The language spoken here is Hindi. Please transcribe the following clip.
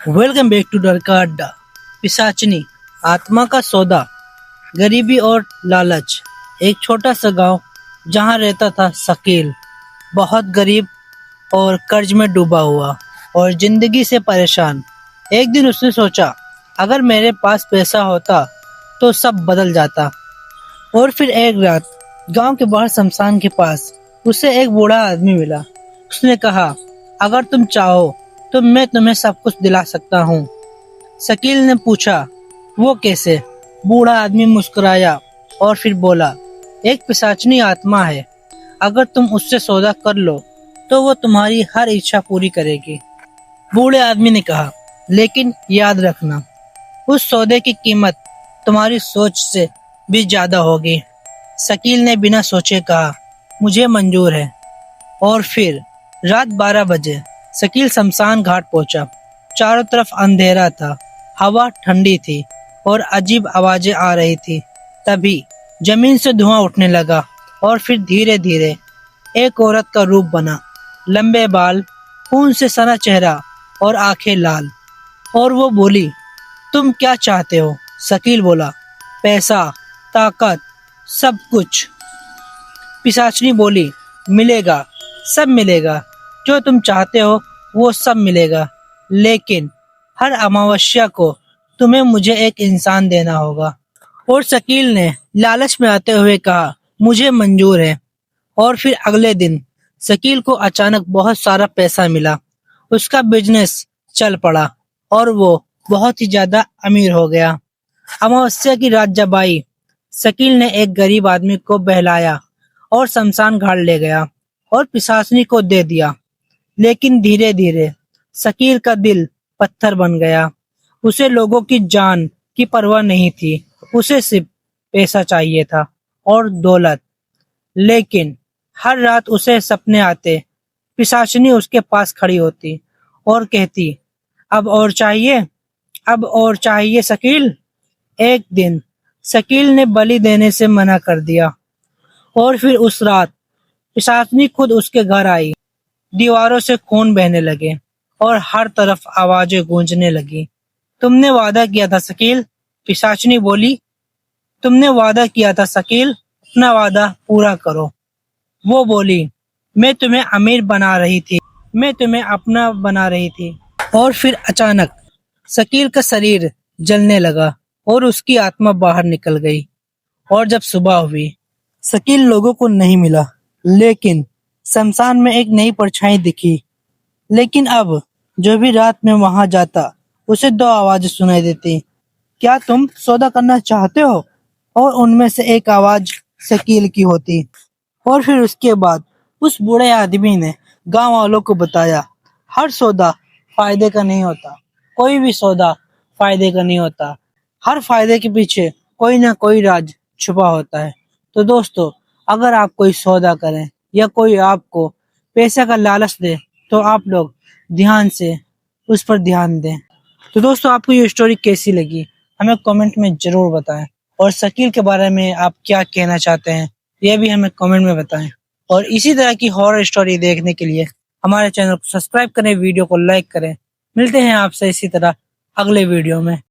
वेलकम बैक टू डरका अड्डा। पिशाचनी, आत्मा का सौदा, गरीबी और लालच। एक छोटा सा गांव जहां रहता था शकील, बहुत गरीब और कर्ज में डूबा हुआ और जिंदगी से परेशान। एक दिन उसने सोचा, अगर मेरे पास पैसा होता तो सब बदल जाता। और फिर एक रात गांव के बाहर शमशान के पास उसे एक बूढ़ा आदमी मिला। उसने कहा, अगर तुम चाहो तो मैं तुम्हें सब कुछ दिला सकता हूँ। शकील ने पूछा, वो कैसे? बूढ़ा आदमी मुस्कुराया और फिर बोला, एक पिशाचनी आत्मा है, अगर तुम उससे सौदा कर लो तो वो तुम्हारी हर इच्छा पूरी करेगी। बूढ़े आदमी ने कहा, लेकिन याद रखना, उस सौदे की कीमत तुम्हारी सोच से भी ज्यादा होगी। शकील ने बिना सोचे कहा, मुझे मंजूर है। और फिर रात 12 बजे शकील शमशान घाट पहुंचा। चारों तरफ अंधेरा था, हवा ठंडी थी और अजीब आवाजें आ रही थी। तभी जमीन से धुआं उठने लगा और फिर धीरे धीरे एक औरत का रूप बना। लंबे बाल, खून से सना चेहरा और आंखें लाल। और वो बोली, तुम क्या चाहते हो? शकील बोला, पैसा, ताकत, सब कुछ। पिशाचनी बोली, मिलेगा, सब मिलेगा, जो तुम चाहते हो वो सब मिलेगा, लेकिन हर अमावस्या को तुम्हें मुझे एक इंसान देना होगा। और शकील ने लालच में आते हुए कहा, मुझे मंजूर है। और फिर अगले दिन शकील को अचानक बहुत सारा पैसा मिला। उसका बिजनेस चल पड़ा और वो बहुत ही ज्यादा अमीर हो गया। अमावस्या की रात जब आई, शकील ने एक गरीब आदमी को बहलाया और शमशान घाट ले गया और पिशाचनी को दे दिया। लेकिन धीरे धीरे शकील का दिल पत्थर बन गया। उसे लोगों की जान की परवाह नहीं थी, उसे सिर्फ पैसा चाहिए था और दौलत। लेकिन हर रात उसे सपने आते, पिशाचनी उसके पास खड़ी होती और कहती, अब और चाहिए, अब और चाहिए शकील। एक दिन शकील ने बलि देने से मना कर दिया और फिर उस रात पिशाचनी खुद उसके घर आई। दीवारों से खून बहने लगे और हर तरफ आवाजें गूंजने लगी। तुमने वादा किया था शकील, पिशाचनी बोली, तुमने वादा किया था शकील, अपना वादा पूरा करो। वो बोली, मैं तुम्हें अमीर बना रही थी, मैं तुम्हें अपना बना रही थी। और फिर अचानक शकील का शरीर जलने लगा और उसकी आत्मा बाहर निकल गई। और जब सुबह हुई, शकील लोगों को नहीं मिला, लेकिन शमशान में एक नई परछाई दिखी। लेकिन अब जो भी रात में वहां जाता, उसे दो आवाजें सुनाई देती, क्या तुम सौदा करना चाहते हो? और उनमें से एक आवाज शकील की होती। और फिर उसके बाद उस बूढ़े आदमी ने गांव वालों को बताया, हर सौदा फायदे का नहीं होता, कोई भी सौदा फायदे का नहीं होता, हर फायदे के पीछे कोई ना कोई राज छुपा होता है। तो दोस्तों, अगर आप कोई सौदा करें या कोई आपको पैसे का लालच दे तो आप लोग ध्यान से उस पर ध्यान दें। तो दोस्तों, आपको ये स्टोरी कैसी लगी हमें कमेंट में जरूर बताएं। और शकील के बारे में आप क्या कहना चाहते हैं ये भी हमें कमेंट में बताएं। और इसी तरह की हॉरर स्टोरी देखने के लिए हमारे चैनल को सब्सक्राइब करें, वीडियो को लाइक करें। मिलते हैं आपसे इसी तरह अगले वीडियो में।